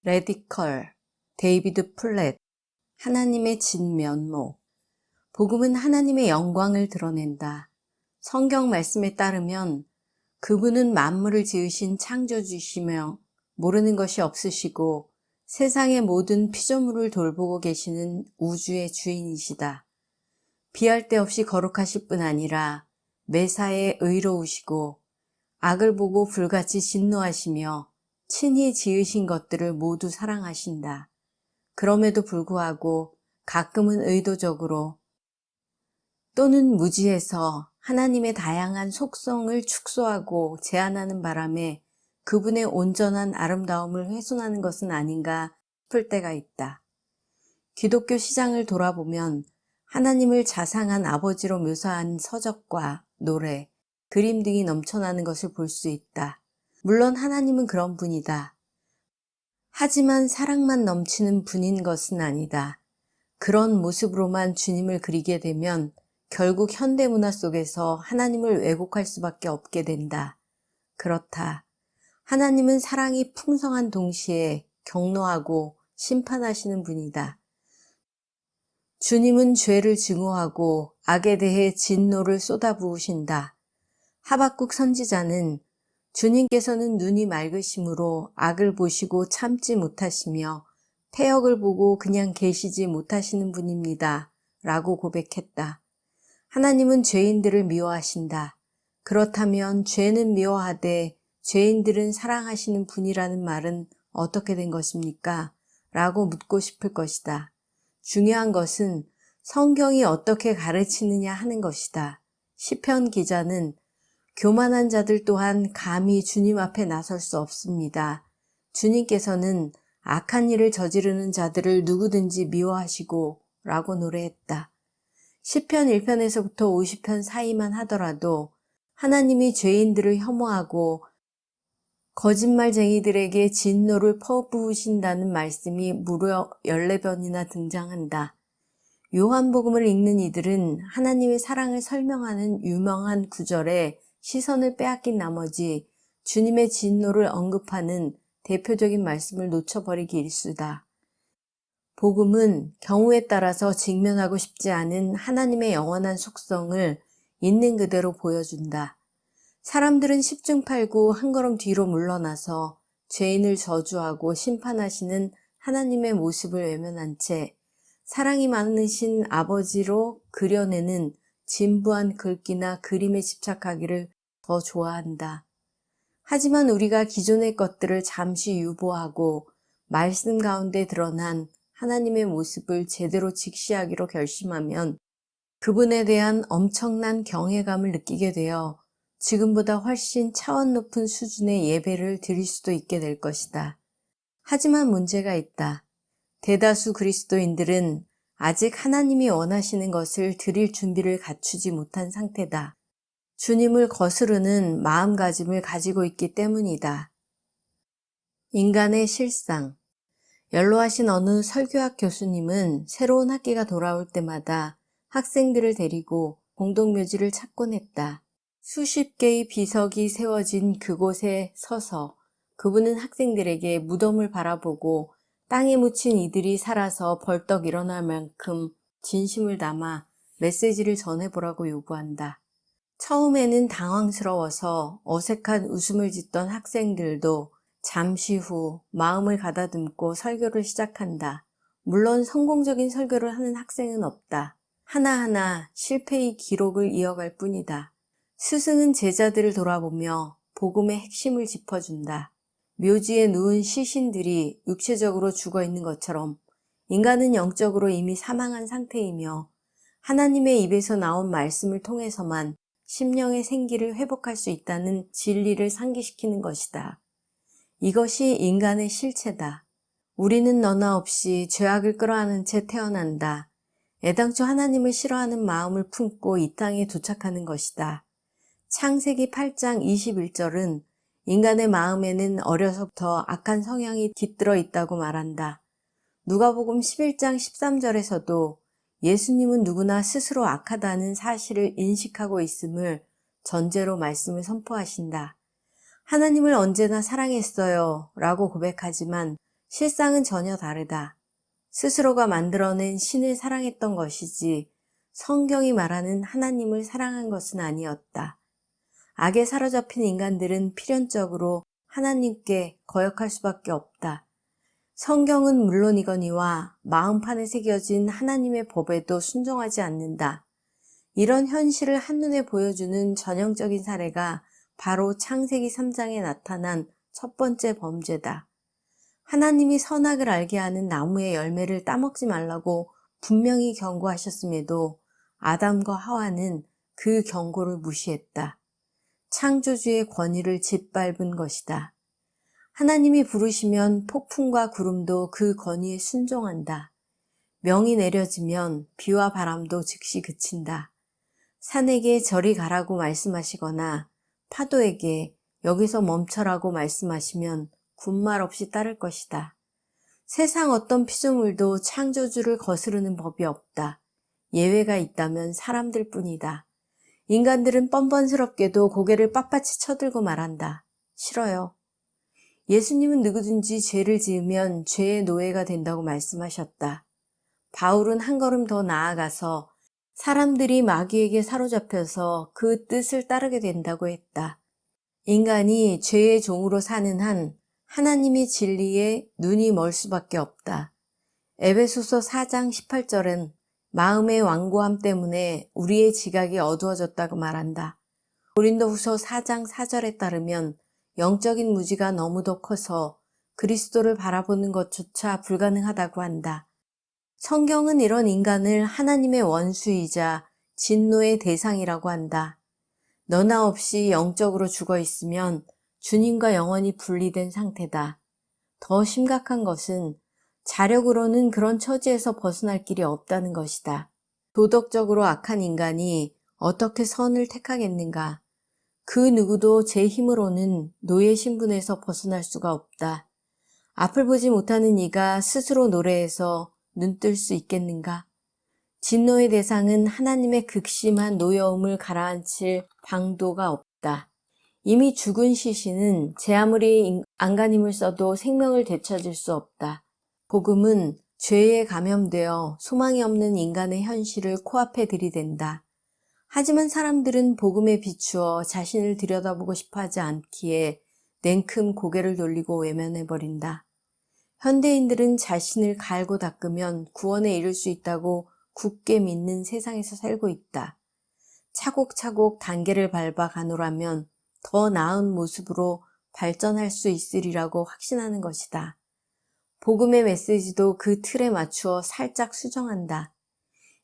레디컬, 데이비드 플랫, 하나님의 진면모. 복음은 하나님의 영광을 드러낸다. 성경 말씀에 따르면 그분은 만물을 지으신 창조주시며 모르는 것이 없으시고 세상의 모든 피조물을 돌보고 계시는 우주의 주인이시다. 비할 데 없이 거룩하실 뿐 아니라 매사에 의로우시고 악을 보고 불같이 진노하시며 친히 지으신 것들을 모두 사랑하신다. 그럼에도 불구하고 가끔은 의도적으로 또는 무지해서 하나님의 다양한 속성을 축소하고 제한하는 바람에 그분의 온전한 아름다움을 훼손하는 것은 아닌가 싶을 때가 있다. 기독교 시장을 돌아보면 하나님을 자상한 아버지로 묘사한 서적과 노래, 그림 등이 넘쳐나는 것을 볼 수 있다. 물론 하나님은 그런 분이다. 하지만 사랑만 넘치는 분인 것은 아니다. 그런 모습으로만 주님을 그리게 되면 결국 현대문화 속에서 하나님을 왜곡할 수밖에 없게 된다. 그렇다. 하나님은 사랑이 풍성한 동시에 경노하고 심판하시는 분이다. 주님은 죄를 증오하고 악에 대해 진노를 쏟아부으신다. 하박국 선지자는 주님께서는 눈이 맑으심으로 악을 보시고 참지 못하시며 패역을 보고 그냥 계시지 못하시는 분입니다. 라고 고백했다. 하나님은 죄인들을 미워하신다. 그렇다면 죄는 미워하되 죄인들은 사랑하시는 분이라는 말은 어떻게 된 것입니까? 라고 묻고 싶을 것이다. 중요한 것은 성경이 어떻게 가르치느냐 하는 것이다. 시편 기자는 교만한 자들 또한 감히 주님 앞에 나설 수 없습니다. 주님께서는 악한 일을 저지르는 자들을 누구든지 미워하시고 라고 노래했다. 시편 1편에서부터 50편 사이만 하더라도 하나님이 죄인들을 혐오하고 거짓말쟁이들에게 진노를 퍼부으신다는 말씀이 무려 14번이나 등장한다. 요한복음을 읽는 이들은 하나님의 사랑을 설명하는 유명한 구절에 시선을 빼앗긴 나머지 주님의 진노를 언급하는 대표적인 말씀을 놓쳐버리기 일쑤다. 복음은 경우에 따라서 직면하고 싶지 않은 하나님의 영원한 속성을 있는 그대로 보여준다. 사람들은 십중팔구 한 걸음 뒤로 물러나서 죄인을 저주하고 심판하시는 하나님의 모습을 외면한 채 사랑이 많으신 아버지로 그려내는 진부한 글귀나 그림에 집착하기를 더 좋아한다. 하지만 우리가 기존의 것들을 잠시 유보하고 말씀 가운데 드러난 하나님의 모습을 제대로 직시하기로 결심하면 그분에 대한 엄청난 경외감을 느끼게 되어 지금보다 훨씬 차원 높은 수준의 예배를 드릴 수도 있게 될 것이다. 하지만 문제가 있다. 대다수 그리스도인들은 아직 하나님이 원하시는 것을 드릴 준비를 갖추지 못한 상태다. 주님을 거스르는 마음가짐을 가지고 있기 때문이다. 인간의 실상. 연로하신 어느 설교학 교수님은 새로운 학기가 돌아올 때마다 학생들을 데리고 공동묘지를 찾곤 했다. 수십 개의 비석이 세워진 그곳에 서서 그분은 학생들에게 무덤을 바라보고 땅에 묻힌 이들이 살아서 벌떡 일어날 만큼 진심을 담아 메시지를 전해보라고 요구한다. 처음에는 당황스러워서 어색한 웃음을 짓던 학생들도 잠시 후 마음을 가다듬고 설교를 시작한다. 물론 성공적인 설교를 하는 학생은 없다. 하나하나 실패의 기록을 이어갈 뿐이다. 스승은 제자들을 돌아보며 복음의 핵심을 짚어준다. 묘지에 누운 시신들이 육체적으로 죽어 있는 것처럼 인간은 영적으로 이미 사망한 상태이며 하나님의 입에서 나온 말씀을 통해서만 심령의 생기를 회복할 수 있다는 진리를 상기시키는 것이다. 이것이 인간의 실체다. 우리는 너나 없이 죄악을 끌어안은 채 태어난다. 애당초 하나님을 싫어하는 마음을 품고 이 땅에 도착하는 것이다. 창세기 8장 21절은 인간의 마음에는 어려서부터 악한 성향이 깃들어 있다고 말한다. 누가복음 11장 13절에서도 예수님은 누구나 스스로 악하다는 사실을 인식하고 있음을 전제로 말씀을 선포하신다. 하나님을 언제나 사랑했어요 라고 고백하지만 실상은 전혀 다르다. 스스로가 만들어낸 신을 사랑했던 것이지 성경이 말하는 하나님을 사랑한 것은 아니었다. 악에 사로잡힌 인간들은 필연적으로 하나님께 거역할 수밖에 없다. 성경은 물론이거니와 마음판에 새겨진 하나님의 법에도 순종하지 않는다. 이런 현실을 한눈에 보여주는 전형적인 사례가 바로 창세기 3장에 나타난 첫 번째 범죄다. 하나님이 선악을 알게 하는 나무의 열매를 따먹지 말라고 분명히 경고하셨음에도 아담과 하와는 그 경고를 무시했다. 창조주의 권위를 짓밟은 것이다. 하나님이 부르시면 폭풍과 구름도 그 권위에 순종한다. 명이 내려지면 비와 바람도 즉시 그친다. 산에게 저리 가라고 말씀하시거나 파도에게 여기서 멈춰라고 말씀하시면 군말 없이 따를 것이다. 세상 어떤 피조물도 창조주를 거스르는 법이 없다. 예외가 있다면 사람들 뿐이다. 인간들은 뻔뻔스럽게도 고개를 빳빳이 쳐들고 말한다. 싫어요. 예수님은 누구든지 죄를 지으면 죄의 노예가 된다고 말씀하셨다. 바울은 한 걸음 더 나아가서 사람들이 마귀에게 사로잡혀서 그 뜻을 따르게 된다고 했다. 인간이 죄의 종으로 사는 한 하나님의 진리에 눈이 멀 수밖에 없다. 에베소서 4장 18절은 마음의 완고함 때문에 우리의 지각이 어두워졌다고 말한다. 고린도후서 4장 4절에 따르면 영적인 무지가 너무도 커서 그리스도를 바라보는 것조차 불가능하다고 한다. 성경은 이런 인간을 하나님의 원수이자 진노의 대상이라고 한다. 너나 없이 영적으로 죽어 있으면 주님과 영원히 분리된 상태다. 더 심각한 것은 자력으로는 그런 처지에서 벗어날 길이 없다는 것이다. 도덕적으로 악한 인간이 어떻게 선을 택하겠는가? 그 누구도 제 힘으로는 노예 신분에서 벗어날 수가 없다. 앞을 보지 못하는 이가 스스로 노래해서 눈뜰 수 있겠는가? 진노의 대상은 하나님의 극심한 노여움을 가라앉힐 방도가 없다. 이미 죽은 시신은 제 아무리 안간힘을 써도 생명을 되찾을 수 없다. 복음은 죄에 감염되어 소망이 없는 인간의 현실을 코앞에 들이댄다. 하지만 사람들은 복음에 비추어 자신을 들여다보고 싶어 하지 않기에 냉큼 고개를 돌리고 외면해버린다. 현대인들은 자신을 갈고 닦으면 구원에 이를 수 있다고 굳게 믿는 세상에서 살고 있다. 차곡차곡 단계를 밟아 가노라면 더 나은 모습으로 발전할 수 있으리라고 확신하는 것이다. 복음의 메시지도 그 틀에 맞추어 살짝 수정한다.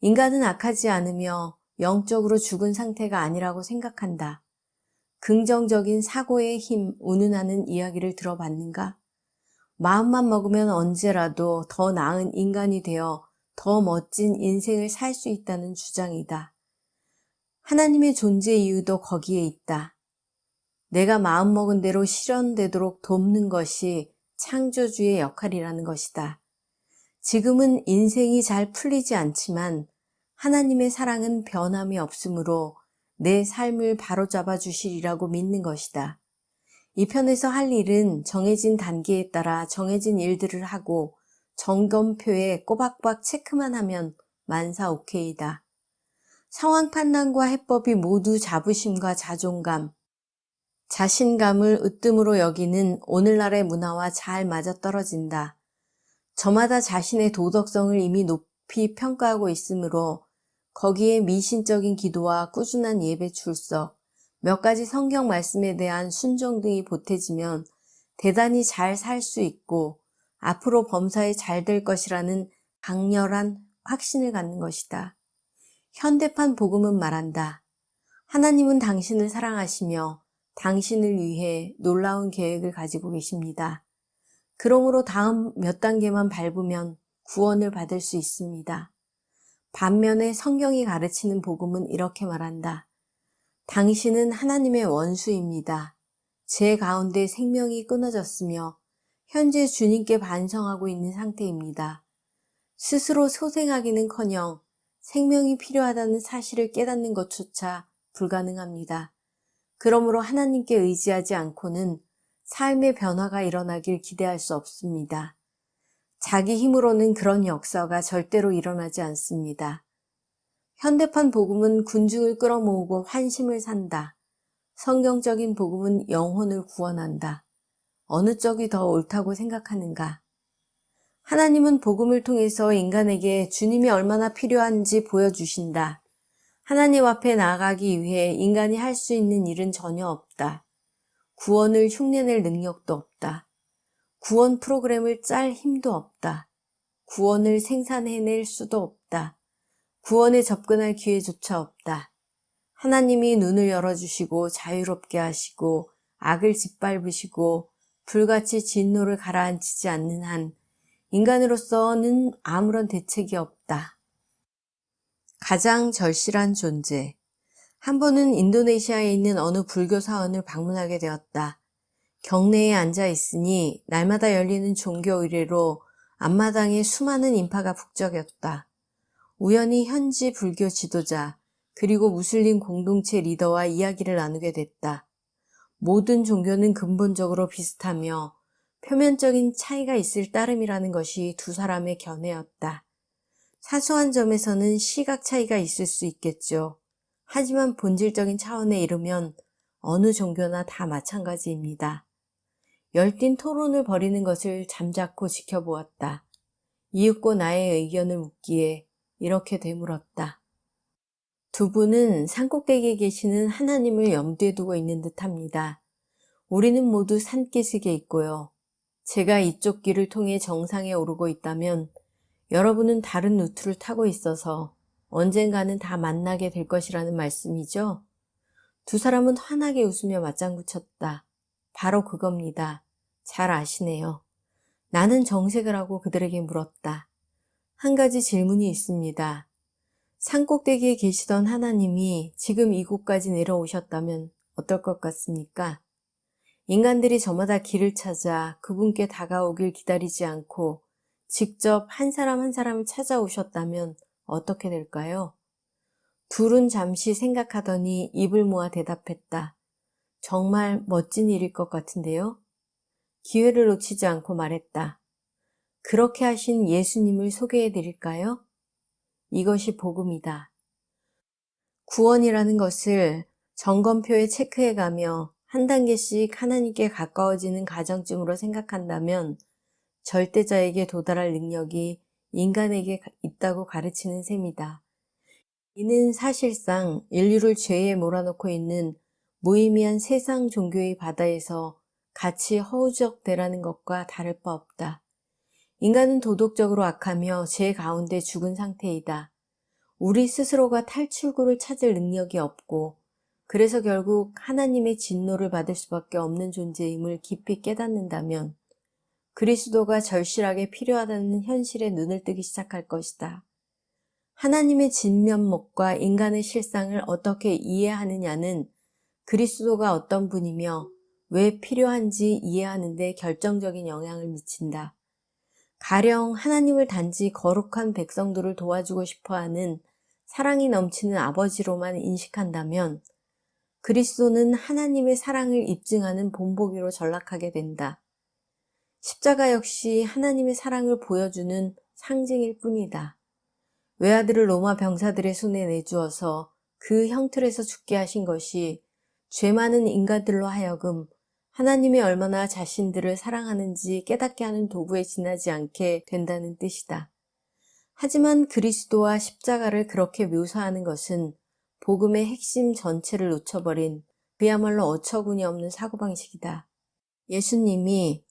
인간은 악하지 않으며 영적으로 죽은 상태가 아니라고 생각한다. 긍정적인 사고의 힘 운운하는 이야기를 들어봤는가? 마음만 먹으면 언제라도 더 나은 인간이 되어 더 멋진 인생을 살 수 있다는 주장이다. 하나님의 존재 이유도 거기에 있다. 내가 마음먹은 대로 실현되도록 돕는 것이 창조주의 역할이라는 것이다. 지금은 인생이 잘 풀리지 않지만 하나님의 사랑은 변함이 없으므로 내 삶을 바로잡아 주시리라고 믿는 것이다. 이 편에서 할 일은 정해진 단계에 따라 정해진 일들을 하고 점검표에 꼬박꼬박 체크만 하면 만사 오케이다. 상황 판단과 해법이 모두 자부심과 자존감, 자신감을 으뜸으로 여기는 오늘날의 문화와 잘 맞아떨어진다. 저마다 자신의 도덕성을 이미 높이 평가하고 있으므로 거기에 미신적인 기도와 꾸준한 예배 출석, 몇 가지 성경 말씀에 대한 순종 등이 보태지면 대단히 잘 살 수 있고 앞으로 범사에 잘 될 것이라는 강렬한 확신을 갖는 것이다. 현대판 복음은 말한다. 하나님은 당신을 사랑하시며 당신을 위해 놀라운 계획을 가지고 계십니다. 그러므로 다음 몇 단계만 밟으면 구원을 받을 수 있습니다. 반면에 성경이 가르치는 복음은 이렇게 말한다. 당신은 하나님의 원수입니다. 제 가운데 생명이 끊어졌으며 현재 주님께 반성하고 있는 상태입니다. 스스로 소생하기는커녕 생명이 필요하다는 사실을 깨닫는 것조차 불가능합니다. 그러므로 하나님께 의지하지 않고는 삶의 변화가 일어나길 기대할 수 없습니다. 자기 힘으로는 그런 역사가 절대로 일어나지 않습니다. 현대판 복음은 군중을 끌어모으고 환심을 산다. 성경적인 복음은 영혼을 구원한다. 어느 쪽이 더 옳다고 생각하는가? 하나님은 복음을 통해서 인간에게 주님이 얼마나 필요한지 보여주신다. 하나님 앞에 나아가기 위해 인간이 할 수 있는 일은 전혀 없다. 구원을 흉내낼 능력도 없다. 구원 프로그램을 짤 힘도 없다. 구원을 생산해낼 수도 없다. 구원에 접근할 기회조차 없다. 하나님이 눈을 열어주시고 자유롭게 하시고 악을 짓밟으시고 불같이 진노를 가라앉히지 않는 한 인간으로서는 아무런 대책이 없다. 가장 절실한 존재. 한 번은 인도네시아에 있는 어느 불교 사원을 방문하게 되었다. 경내에 앉아 있으니 날마다 열리는 종교 의례로 앞마당에 수많은 인파가 북적였다. 우연히 현지 불교 지도자 그리고 무슬림 공동체 리더와 이야기를 나누게 됐다. 모든 종교는 근본적으로 비슷하며 표면적인 차이가 있을 따름이라는 것이 두 사람의 견해였다. 사소한 점에서는 시각 차이가 있을 수 있겠죠. 하지만 본질적인 차원에 이르면 어느 종교나 다 마찬가지입니다. 열띤 토론을 벌이는 것을 잠자코 지켜보았다. 이윽고 나의 의견을 묻기에 이렇게 되물었다. 두 분은 산꼭대기에 계시는 하나님을 염두에 두고 있는 듯합니다. 우리는 모두 산기슭에 있고요. 제가 이쪽 길을 통해 정상에 오르고 있다면 여러분은 다른 루트를 타고 있어서 언젠가는 다 만나게 될 것이라는 말씀이죠. 두 사람은 환하게 웃으며 맞장구 쳤다. 바로 그겁니다. 잘 아시네요. 나는 정색을 하고 그들에게 물었다. 한 가지 질문이 있습니다. 산꼭대기에 계시던 하나님이 지금 이곳까지 내려오셨다면 어떨 것 같습니까? 인간들이 저마다 길을 찾아 그분께 다가오길 기다리지 않고 직접 한 사람 한 사람을 찾아오셨다면 어떻게 될까요? 둘은 잠시 생각하더니 입을 모아 대답했다. 정말 멋진 일일 것 같은데요? 기회를 놓치지 않고 말했다. 그렇게 하신 예수님을 소개해 드릴까요? 이것이 복음이다. 구원이라는 것을 점검표에 체크해가며 한 단계씩 하나님께 가까워지는 과정쯤으로 생각한다면 절대자에게 도달할 능력이 인간에게 있다고 가르치는 셈이다. 이는 사실상 인류를 죄에 몰아넣고 있는 무의미한 세상 종교의 바다에서 같이 허우적대라는 것과 다를 바 없다. 인간은 도덕적으로 악하며 죄 가운데 죽은 상태이다. 우리 스스로가 탈출구를 찾을 능력이 없고 그래서 결국 하나님의 진노를 받을 수밖에 없는 존재임을 깊이 깨닫는다면 그리스도가 절실하게 필요하다는 현실에 눈을 뜨기 시작할 것이다. 하나님의 진면목과 인간의 실상을 어떻게 이해하느냐는 그리스도가 어떤 분이며 왜 필요한지 이해하는 데 결정적인 영향을 미친다. 가령 하나님을 단지 거룩한 백성들을 도와주고 싶어하는 사랑이 넘치는 아버지로만 인식한다면 그리스도는 하나님의 사랑을 입증하는 본보기로 전락하게 된다. 십자가 역시 하나님의 사랑을 보여주는 상징일 뿐이다. 외아들을 로마 병사들의 손에 내주어서 그 형틀에서 죽게 하신 것이 죄 많은 인간들로 하여금 하나님이 얼마나 자신들을 사랑하는지 깨닫게 하는 도구에 지나지 않게 된다는 뜻이다. 하지만 그리스도와 십자가를 그렇게 묘사하는 것은 복음의 핵심 전체를 놓쳐버린 그야말로 어처구니 없는 사고방식이다. 예수님이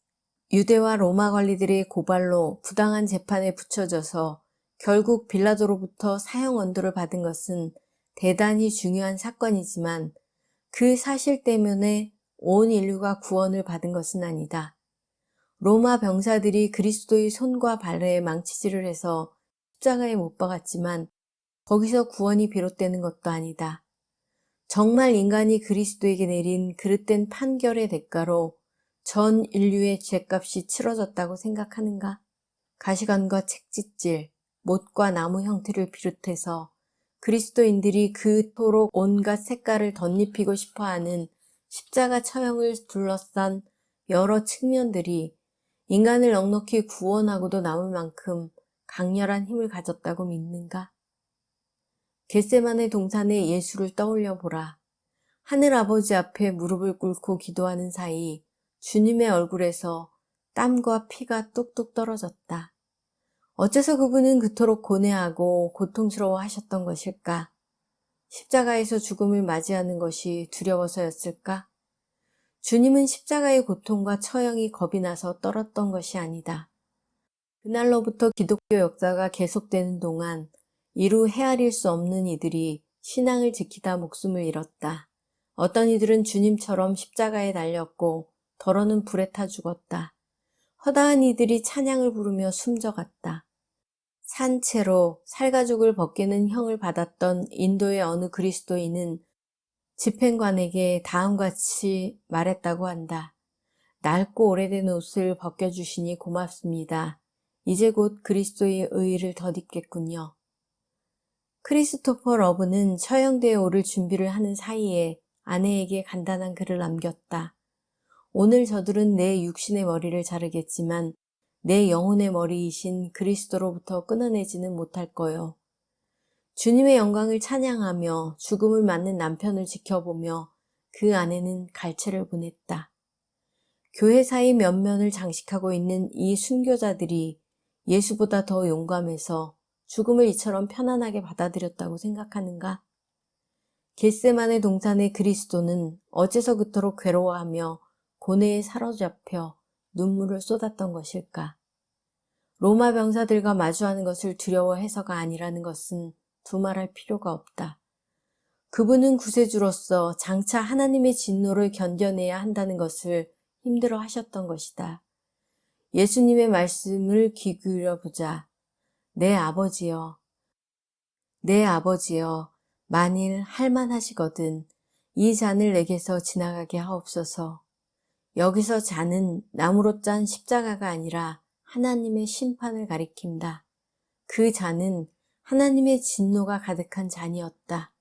유대와 로마 관리들의 고발로 부당한 재판에 붙여져서 결국 빌라도로부터 사형 언도를 받은 것은 대단히 중요한 사건이지만 그 사실 때문에 온 인류가 구원을 받은 것은 아니다. 로마 병사들이 그리스도의 손과 발에 망치질을 해서 십자가에 못 박았지만 거기서 구원이 비롯되는 것도 아니다. 정말 인간이 그리스도에게 내린 그릇된 판결의 대가로 전 인류의 죗값이 치러졌다고 생각하는가? 가시관과 책짓질, 못과 나무 형태를 비롯해서 그리스도인들이 그토록 온갖 색깔을 덧입히고 싶어하는 십자가 처형을 둘러싼 여러 측면들이 인간을 넉넉히 구원하고도 남을 만큼 강렬한 힘을 가졌다고 믿는가? 겟세마네 동산의 예수를 떠올려 보라. 하늘 아버지 앞에 무릎을 꿇고 기도하는 사이 주님의 얼굴에서 땀과 피가 뚝뚝 떨어졌다. 어째서 그분은 그토록 고뇌하고 고통스러워 하셨던 것일까? 십자가에서 죽음을 맞이하는 것이 두려워서였을까? 주님은 십자가의 고통과 처형이 겁이 나서 떨었던 것이 아니다. 그날로부터 기독교 역사가 계속되는 동안 이루 헤아릴 수 없는 이들이 신앙을 지키다 목숨을 잃었다. 어떤 이들은 주님처럼 십자가에 달렸고 더러는 불에 타 죽었다. 허다한 이들이 찬양을 부르며 숨져갔다. 산채로 살가죽을 벗기는 형을 받았던 인도의 어느 그리스도인은 집행관에게 다음과 같이 말했다고 한다. 낡고 오래된 옷을 벗겨주시니 고맙습니다. 이제 곧 그리스도의 의의를 덧입겠군요. 크리스토퍼 러브는 처형대에 오를 준비를 하는 사이에 아내에게 간단한 글을 남겼다. 오늘 저들은 내 육신의 머리를 자르겠지만 내 영혼의 머리이신 그리스도로부터 끊어내지는 못할 거요. 주님의 영광을 찬양하며 죽음을 맞는 남편을 지켜보며 그 아내는 갈채를 보냈다. 교회사의 면면을 장식하고 있는 이 순교자들이 예수보다 더 용감해서 죽음을 이처럼 편안하게 받아들였다고 생각하는가? 겟세마네 동산의 그리스도는 어째서 그토록 괴로워하며 고뇌에 사로잡혀 눈물을 쏟았던 것일까? 로마 병사들과 마주하는 것을 두려워해서가 아니라는 것은 두말할 필요가 없다. 그분은 구세주로서 장차 하나님의 진노를 견뎌내야 한다는 것을 힘들어 하셨던 것이다. 예수님의 말씀을 귀 기울여보자. 내 아버지여, 만일 할만하시거든 이 잔을 내게서 지나가게 하옵소서. 여기서 잔은 나무로 짠 십자가가 아니라 하나님의 심판을 가리킨다. 그 잔은 하나님의 진노가 가득한 잔이었다.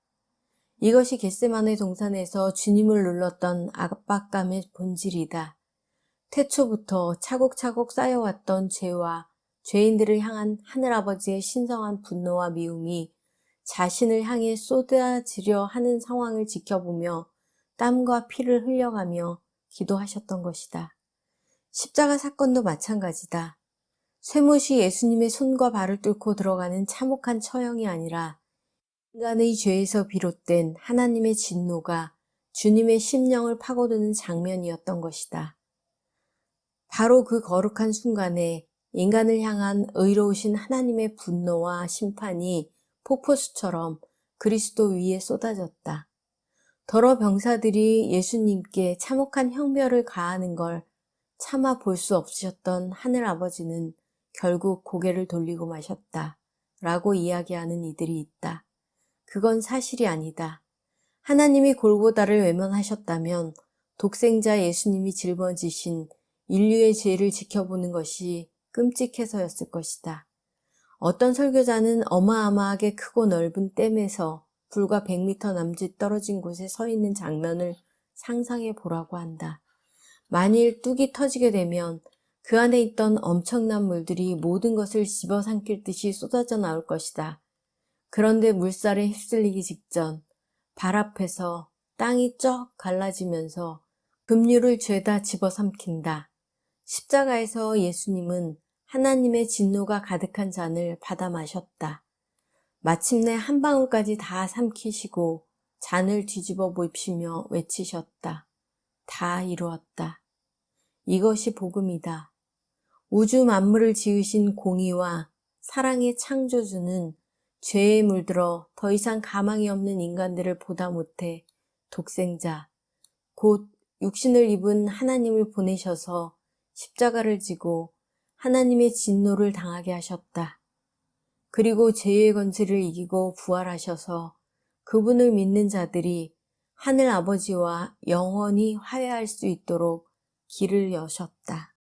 이것이 겟세마네 동산에서 주님을 눌렀던 압박감의 본질이다. 태초부터 차곡차곡 쌓여왔던 죄와 죄인들을 향한 하늘아버지의 신성한 분노와 미움이 자신을 향해 쏟아지려 하는 상황을 지켜보며 땀과 피를 흘려가며 기도하셨던 것이다. 십자가 사건도 마찬가지다. 쇠못이 예수님의 손과 발을 뚫고 들어가는 참혹한 처형이 아니라 인간의 죄에서 비롯된 하나님의 진노가 주님의 심령을 파고드는 장면이었던 것이다. 바로 그 거룩한 순간에 인간을 향한 의로우신 하나님의 분노와 심판이 폭포수처럼 그리스도 위에 쏟아졌다. 더러 병사들이 예수님께 참혹한 형벌을 가하는 걸 차마 볼 수 없으셨던 하늘아버지는 결국 고개를 돌리고 마셨다. 라고 이야기하는 이들이 있다. 그건 사실이 아니다. 하나님이 골고다를 외면하셨다면 독생자 예수님이 짊어지신 인류의 죄를 지켜보는 것이 끔찍해서였을 것이다. 어떤 설교자는 어마어마하게 크고 넓은 댐에서 불과 100m 남짓 떨어진 곳에 서 있는 장면을 상상해 보라고 한다. 만일 뚝이 터지게 되면 그 안에 있던 엄청난 물들이 모든 것을 집어삼킬 듯이 쏟아져 나올 것이다. 그런데 물살에 휩쓸리기 직전 발 앞에서 땅이 쩍 갈라지면서 급류를 죄다 집어삼킨다. 십자가에서 예수님은 하나님의 진노가 가득한 잔을 받아 마셨다. 마침내 한 방울까지 다 삼키시고 잔을 뒤집어 보시며 외치셨다. 다 이루었다. 이것이 복음이다. 우주 만물을 지으신 공의와 사랑의 창조주는 죄에 물들어 더 이상 가망이 없는 인간들을 보다 못해 독생자, 곧 육신을 입은 하나님을 보내셔서 십자가를 지고 하나님의 진노를 당하게 하셨다. 그리고 죄의 권세를 이기고 부활하셔서 그분을 믿는 자들이 하늘 아버지와 영원히 화해할 수 있도록 길을 여셨다.